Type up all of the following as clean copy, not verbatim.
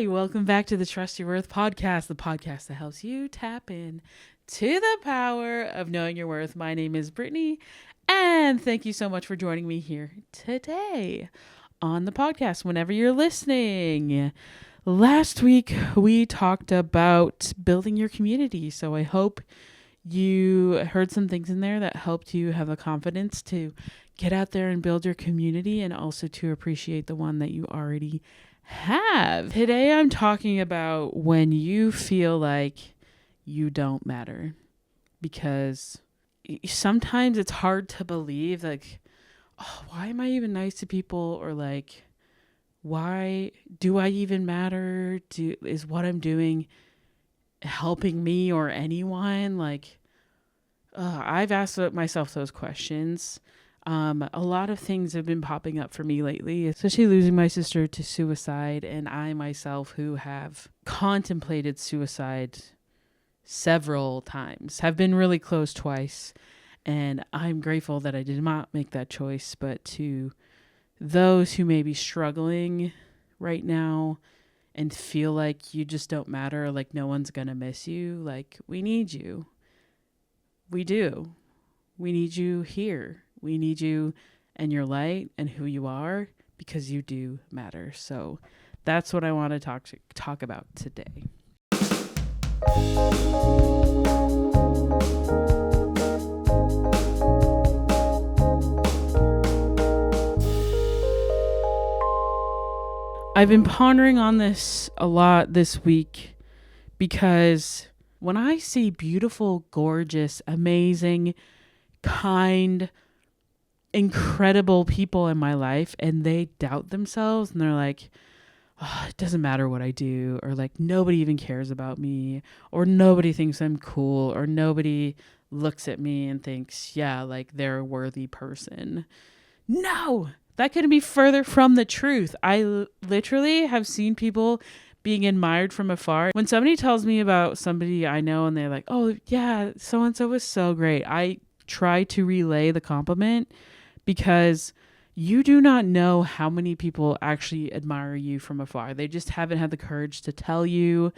Hi, welcome back to the Trust Your Worth podcast, the podcast that helps you tap in to the power of knowing your worth. My name is Brittany, and thank you so much for joining me here today on the podcast whenever you're listening. Last week, we talked about building your community, so I hope you heard some things in there that helped you have the confidence to get out there and build your community and also to appreciate the one that you already have. Today I'm talking about when you feel like you don't matter, because sometimes it's hard to believe, like, oh, why am I even nice to people? Or like, why do I even matter? Is what I'm doing helping me or anyone? Like, I've asked myself those questions. A lot of things have been popping up for me lately, especially losing my sister to suicide, and I myself, who have contemplated suicide several times, have been really close twice, and I'm grateful that I did not make that choice. But to those who may be struggling right now and feel like you just don't matter, like no one's gonna miss you, like, we need you. We do. We need you here. We need you and your light and who you are, because you do matter. So that's what I want to talk about today. I've been pondering on this a lot this week, because when I see beautiful, gorgeous, amazing, kind, incredible people in my life and they doubt themselves and they're like, oh, it doesn't matter what I do, or like nobody even cares about me, or nobody thinks I'm cool, or nobody looks at me and thinks, yeah, like they're a worthy person. No, that couldn't be further from the truth. I literally have seen people being admired from afar. When somebody tells me about somebody I know and they're like, oh yeah, so-and-so was so great, I try to relay the compliment, because you do not know how many people actually admire you from afar. They just haven't had the courage to tell you.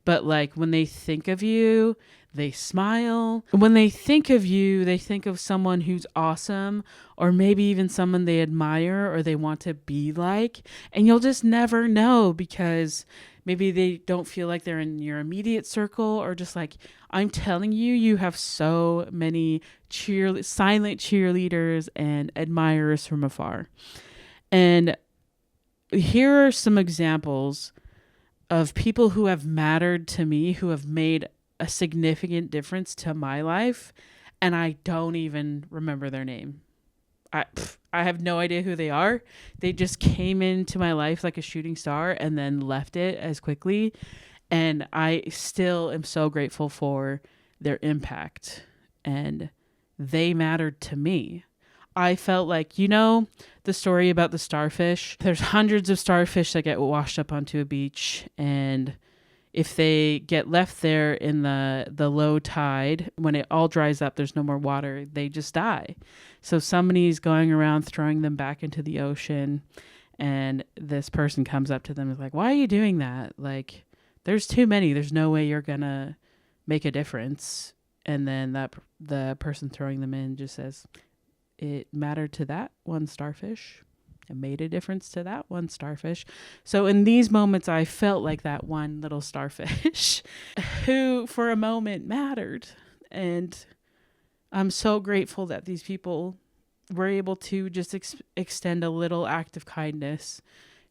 But like when they think of you, they smile. When they think of you, they think of someone who's awesome, or maybe even someone they admire or they want to be like. And you'll just never know, because maybe they don't feel like they're in your immediate circle, or just like, I'm telling you, you have so many silent cheerleaders and admirers from afar. And here are some examples of people who have mattered to me, who have made a significant difference to my life, and I don't even remember their name. I have no idea who they are. They just came into my life like a shooting star and then left it as quickly. And I still am so grateful for their impact, and they mattered to me. I felt like, the story about the starfish. There's hundreds of starfish that get washed up onto a beach, and if they get left there in the low tide, when it all dries up, there's no more water, they just die. So somebody's going around throwing them back into the ocean, and this person comes up to them and is like, why are you doing that? Like, there's too many. There's no way you're going to make a difference. And then the person throwing them in just says, it mattered to that one starfish. It made a difference to that one starfish. So in these moments, I felt like that one little starfish who for a moment mattered. And I'm so grateful that these people were able to just extend a little act of kindness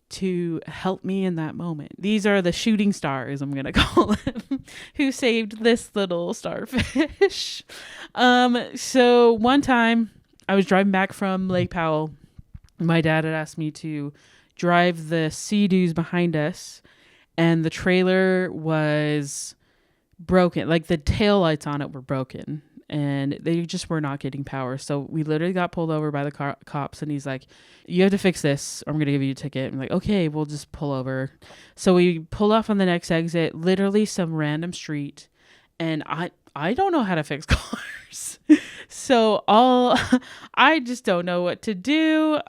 to help me in that moment. These are the shooting stars, I'm going to call them, who saved this little starfish. So one time I was driving back from Lake Powell. My dad had asked me to drive the Sea-Doos behind us, and the trailer was broken. Like the taillights on it were broken, and they just were not getting power. So we literally got pulled over by the cops, and he's like, you have to fix this, or I'm going to give you a ticket. I'm like, okay, we'll just pull over. So we pull off on the next exit, literally some random street, and I don't know how to fix cars. So I just don't know what to do.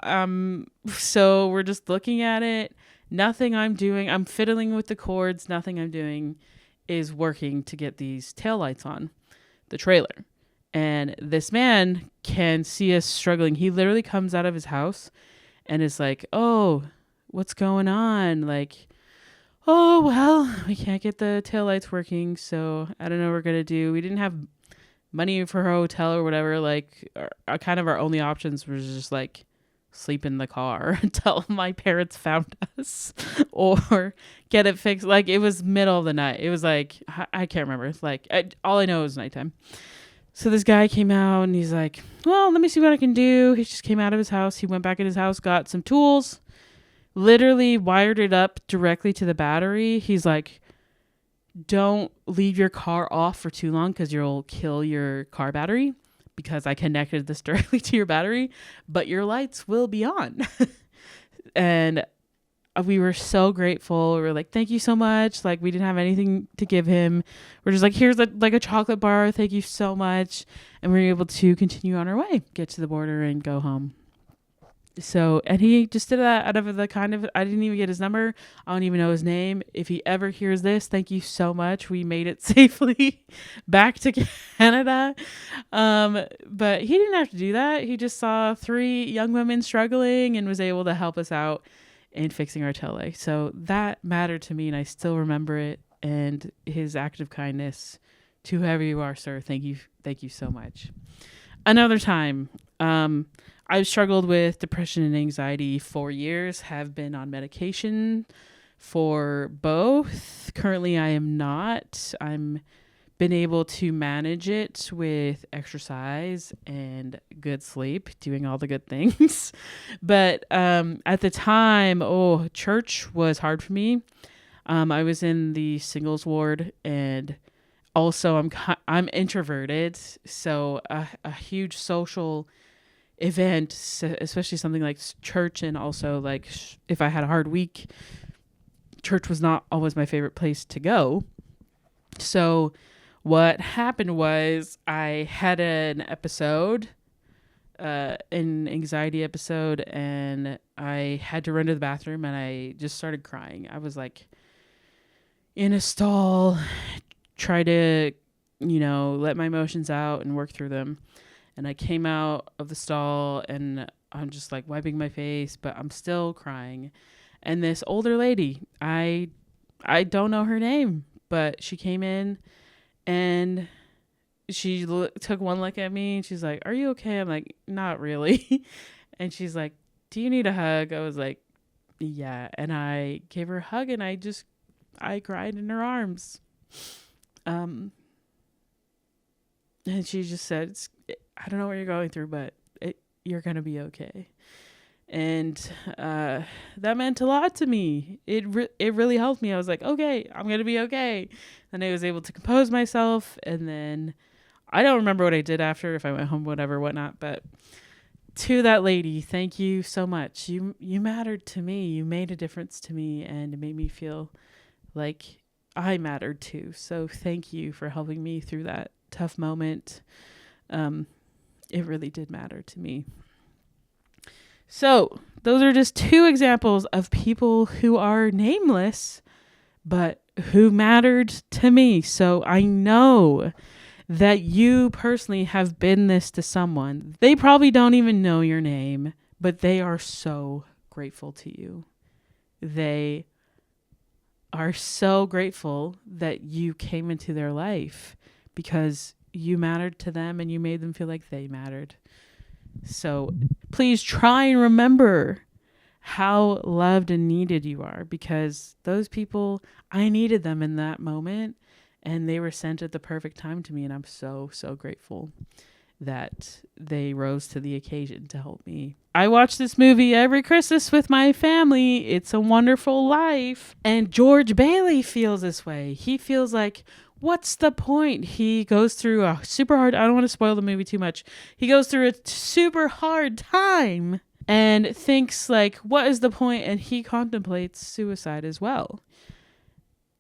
So we're just looking at it. Nothing I'm doing, I'm fiddling with the cords. Nothing I'm doing is working to get these taillights on the trailer. And this man can see us struggling. He literally comes out of his house and is like, oh, what's going on? Like, oh, well, we can't get the taillights working. So I don't know what we're going to do. We didn't have money for a hotel or whatever. Like, kind of our only options was just like sleep in the car until my parents found us or get it fixed. Like, it was middle of the night. It was like, I can't remember. It's like, all I know is nighttime. So this guy came out and he's like, well, let me see what I can do. He just came out of his house. He went back in his house, got some tools, literally wired it up directly to the battery. He's like, don't leave your car off for too long because you'll kill your car battery, because I connected this directly to your battery, but your lights will be on. And we were so grateful. We were like, thank you so much. Like, we didn't have anything to give him. We're just like, here's a chocolate bar. Thank you so much. And we were able to continue on our way, get to the border and go home. So, and he just did that out of the kind of, I didn't even get his number. I don't even know his name. If he ever hears this, thank you so much. We made it safely back to Canada. But he didn't have to do that. He just saw 3 young women struggling and was able to help us out in fixing our tail light. So that mattered to me, and I still remember it. And his act of kindness to whoever you are, sir. Thank you so much. Another time, I've struggled with depression and anxiety for years, have been on medication for both. Currently, I am not. I'm been able to manage it with exercise and good sleep, doing all the good things. But at the time, church was hard for me. I was in the singles ward, and also I'm introverted, so a huge social event, especially something like church, and also like if I had a hard week, church was not always my favorite place to go. So what happened was I had an episode, an anxiety episode, and I had to run to the bathroom, and I just started crying. I was like in a stall, try to, let my emotions out and work through them. And I came out of the stall and I'm just like wiping my face, but I'm still crying. And this older lady, I don't know her name, but she came in and she took one look at me and she's like, "Are you okay?" I'm like, "Not really." And she's like, "Do you need a hug?" I was like, "Yeah." And I gave her a hug and I cried in her arms. And she just said, "I don't know what you're going through, but you're going to be okay." And that meant a lot to me. It really helped me. I was like, okay, I'm going to be okay. And I was able to compose myself. And then I don't remember what I did after, if I went home, whatever, whatnot. But to that lady, thank you so much. You mattered to me. You made a difference to me, and it made me feel like I mattered too. So thank you for helping me through that tough moment. It really did matter to me. So those are just 2 examples of people who are nameless, but who mattered to me. So I know that you personally have been this to someone. They probably don't even know your name, but they are so grateful to you. They are so grateful that you came into their life because you mattered to them and you made them feel like they mattered. So please try and remember how loved and needed you are, because those people, I needed them in that moment and they were sent at the perfect time to me. And I'm so, so grateful that they rose to the occasion to help me. I watch this movie every Christmas with my family. It's a Wonderful Life. And George Bailey feels this way. He feels like, what's the point? He goes through a super hard, I don't want to spoil the movie too much. He goes through a super hard time and thinks like, what is the point? And he contemplates suicide as well.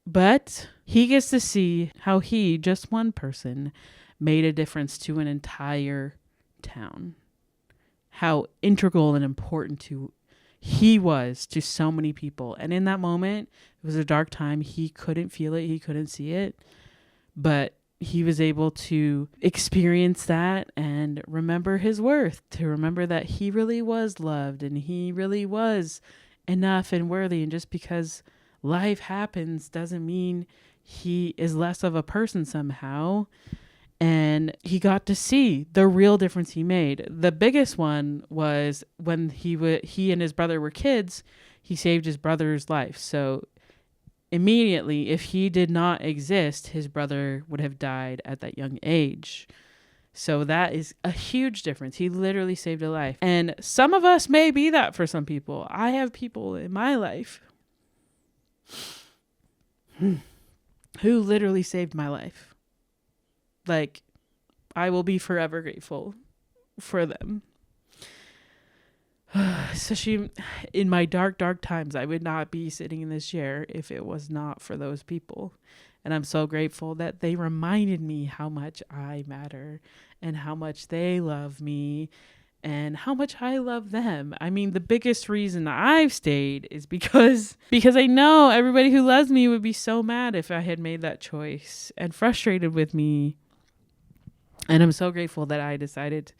But he gets to see how he, just one person, made a difference to an entire town. How integral and important to he was to so many people. And in that moment, it was a dark time. He couldn't feel it. He couldn't see it. But he was able to experience that and remember his worth, to remember that he really was loved and he really was enough and worthy. And just because life happens doesn't mean he is less of a person somehow. And he got to see the real difference he made. The biggest one was when he and his brother were kids, he saved his brother's life. So immediately, if he did not exist, his brother would have died at that young age. So that is a huge difference. He literally saved a life. And some of us may be that for some people. I have people in my life who literally saved my life. Like, I will be forever grateful for them. Especially in my dark, dark times, I would not be sitting in this chair if it was not for those people. And I'm so grateful that they reminded me how much I matter and how much they love me and how much I love them. I mean, the biggest reason I've stayed is because I know everybody who loves me would be so mad if I had made that choice and frustrated with me. And I'm so grateful that I decided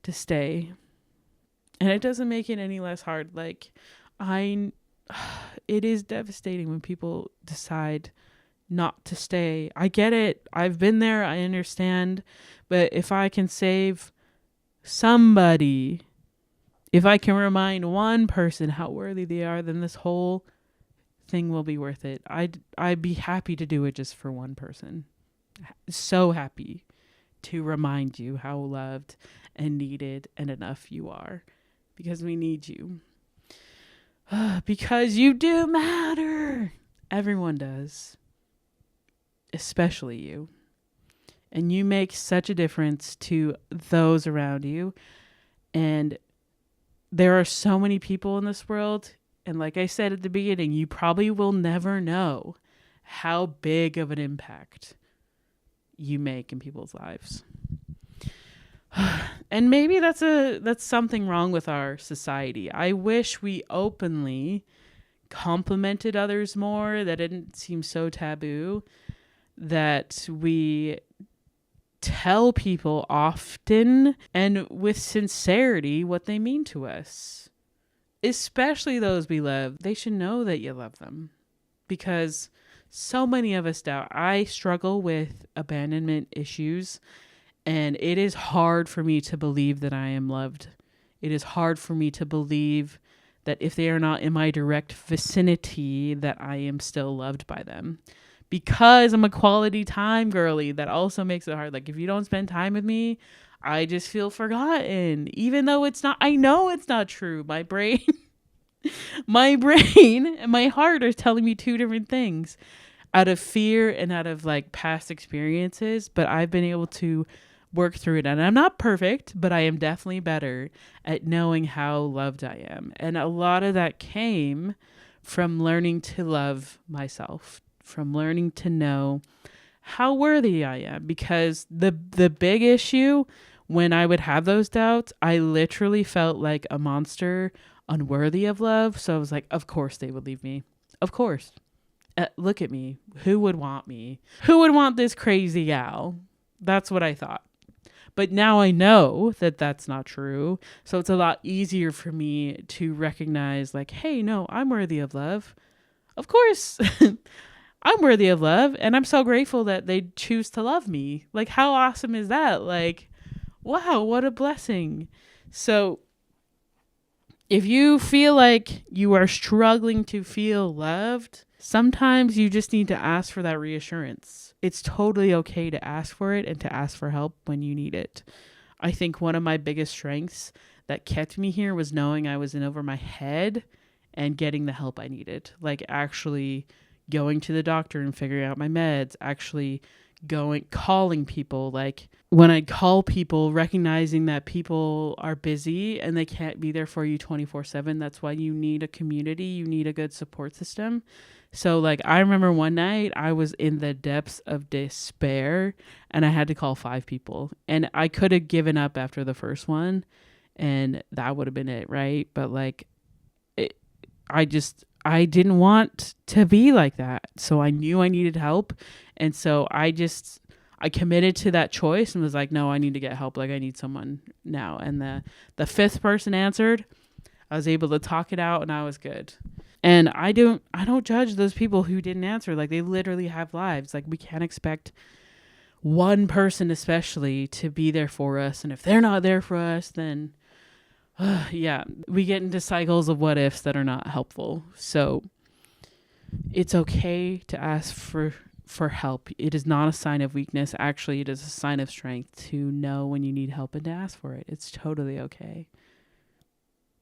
to stay. And it doesn't make it any less hard. Like, it is devastating when people decide not to stay. I get it. I've been there. I understand. But if I can save somebody, if I can remind one person how worthy they are, then this whole thing will be worth it. I'd be happy to do it just for one person. So happy to remind you how loved and needed and enough you are, because we need you. Because you do matter. Everyone does. Especially you. And you make such a difference to those around you. And there are so many people in this world. And like I said at the beginning, you probably will never know how big of an impact you make in people's lives. And maybe that's something wrong with our society. I wish we openly complimented others more, that it didn't seem so taboo, that we tell people often and with sincerity what they mean to us, especially those we love. They should know that you love them, because so many of us doubt. I struggle with abandonment issues, and it is hard for me to believe that I am loved. It is hard for me to believe that if they are not in my direct vicinity, that I am still loved by them. Because I'm a quality time girly, that also makes it hard. Like, if you don't spend time with me, I just feel forgotten. Even though it's not, I know it's not true. My brain and my heart are telling me two different things out of fear and out of like past experiences. But I've been able to work through it. And I'm not perfect, but I am definitely better at knowing how loved I am. And a lot of that came from learning to love myself, from learning to know how worthy I am. Because the big issue when I would have those doubts, I literally felt like a monster, unworthy of love. So I was like, of course they would leave me. Of course. Look at me. Who would want me? Who would want this crazy gal? That's what I thought. But now I know that that's not true. So it's a lot easier for me to recognize, like, hey, no, I'm worthy of love. Of course, I'm worthy of love. And I'm so grateful that they choose to love me. Like, how awesome is that? Like, wow, what a blessing. So if you feel like you are struggling to feel loved, sometimes you just need to ask for that reassurance. It's totally okay to ask for it and to ask for help when you need it. I think one of my biggest strengths that kept me here was knowing I was in over my head and getting the help I needed. Like, actually going to the doctor and figuring out my meds, actually calling people. Like, when I call people, recognizing that people are busy and they can't be there for you 24/7. That's why you need a community. You need a good support system. So like, I remember one night I was in the depths of despair and I had to call 5 people, and I could have given up after the first one and that would have been it. Right. But like, I didn't want to be like that. So I knew I needed help. And so I committed to that choice and was like, no, I need to get help. Like I need someone now. And the fifth person answered. I was able to talk it out and I was good. And I don't judge those people who didn't answer. Like they literally have lives. Like we can't expect one person especially to be there for us. And if they're not there for us, then yeah, we get into cycles of what ifs that are not helpful. So it's okay to ask for help. It is not a sign of weakness. Actually, it is a sign of strength to know when you need help and to ask for it. It's totally okay.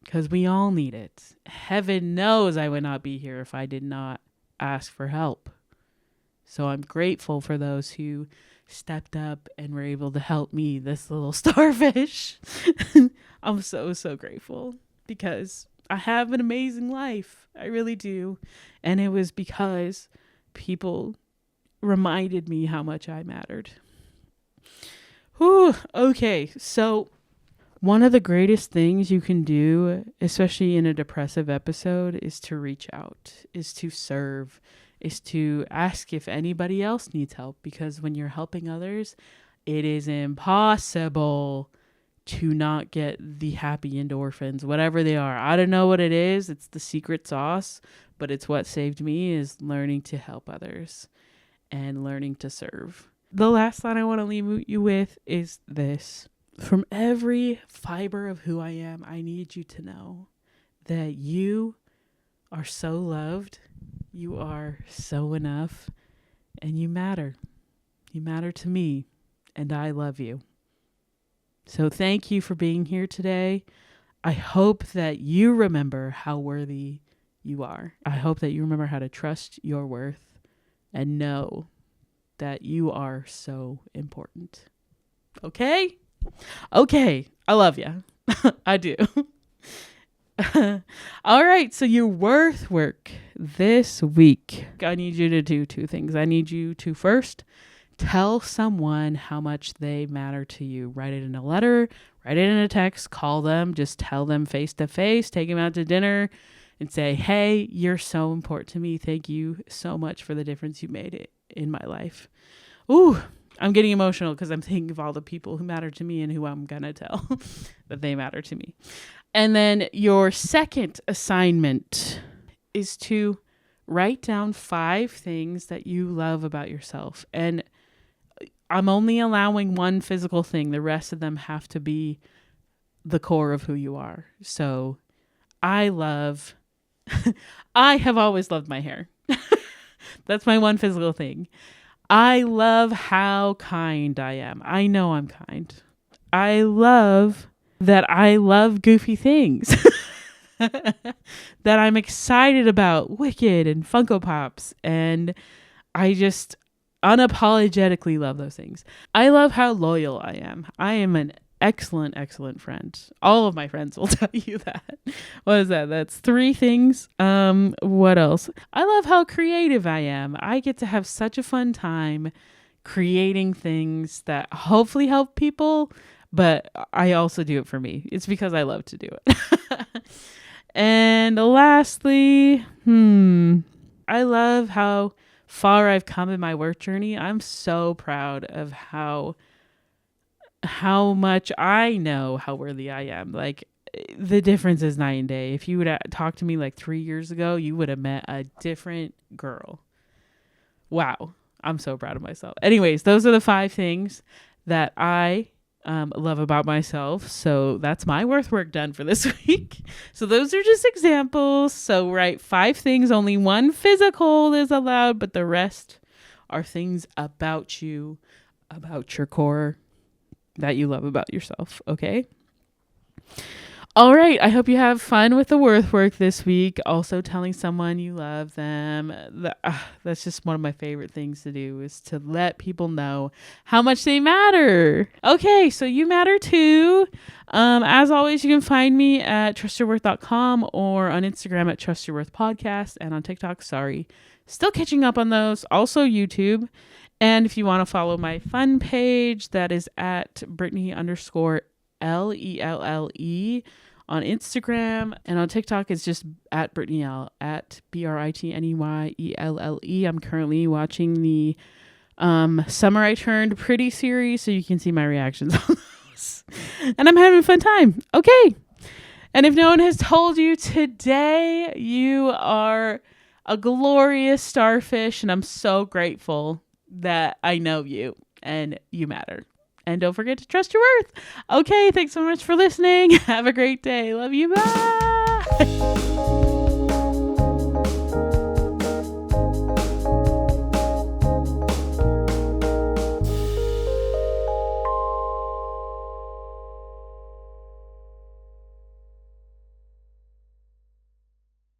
Because we all need it. Heaven knows I would not be here if I did not ask for help. So I'm grateful for those who stepped up and were able to help me, this little starfish. I'm so, so grateful because I have an amazing life. I really do. And it was because people reminded me how much I mattered. Whew, okay, so one of the greatest things you can do, especially in a depressive episode, is to reach out, is to serve, is to ask if anybody else needs help. Because when you're helping others, it is impossible to not get the happy endorphins, whatever they are. I don't know what it is. It's the secret sauce, but it's what saved me, is learning to help others and learning to serve. The last thought I want to leave you with is this. From every fiber of who I am, I need you to know that you are so loved, you are so enough, and you matter. You matter to me, and I love you. So thank you for being here today. I hope that you remember how worthy you are. I hope that you remember how to trust your worth and know that you are so important. Okay? Okay. I love you. I do. All right. So your worth work this week. I need you to do two things. I need you to first tell someone how much they matter to you. Write it in a letter, write it in a text, call them, just tell them face to face, take them out to dinner and say, hey, you're so important to me. Thank you so much for the difference you made in my life. Ooh, I'm getting emotional because I'm thinking of all the people who matter to me and who I'm going to tell that they matter to me. And then your second assignment is to write down 5 things that you love about yourself. And I'm only allowing one physical thing. The rest of them have to be the core of who you are. So I have always loved my hair. That's my one physical thing. I love how kind I am. I know I'm kind. I love that I love goofy things. That I'm excited about Wicked and Funko Pops. And I just unapologetically love those things. I love how loyal I am. I am an excellent, excellent friend. All of my friends will tell you that. What is that? That's 3 things. What else? I love how creative I am. I get to have such a fun time creating things that hopefully help people, but I also do it for me. It's because I love to do it. And lastly, I love how far I've come in my work journey. I'm so proud of how much I know how worthy I am. Like, the difference is night and day. If you would have talked to me like 3 years ago, you would have met a different girl. Wow. I'm so proud of myself. Anyways, those are the 5 things that I love about myself. So that's my worth work done for this week. So those are just examples. So write 5 things, only 1 physical is allowed, but the rest are things about you, about your core, that you love about yourself. Okay. All right. I hope you have fun with the worth work this week. Also telling someone you love them. That's just one of my favorite things to do, is to let people know how much they matter. Okay. So you matter too. As always, you can find me at trustyourworth.com or on Instagram at trustyourworthpodcast, and on TikTok. Still catching up on those. Also YouTube. And if you want to follow my fun page, that is at Brittany_LELLE on Instagram, and on TikTok it's just at Brittanyelle, at BritNeyelle. I'm currently watching the Summer I Turned Pretty series, so you can see my reactions on those. And I'm having a fun time. Okay. And if no one has told you today, you are a glorious starfish, and I'm so grateful that I know you and you matter. And don't forget to trust your worth. Okay, thanks so much for listening. Have a great day. Love you. Bye.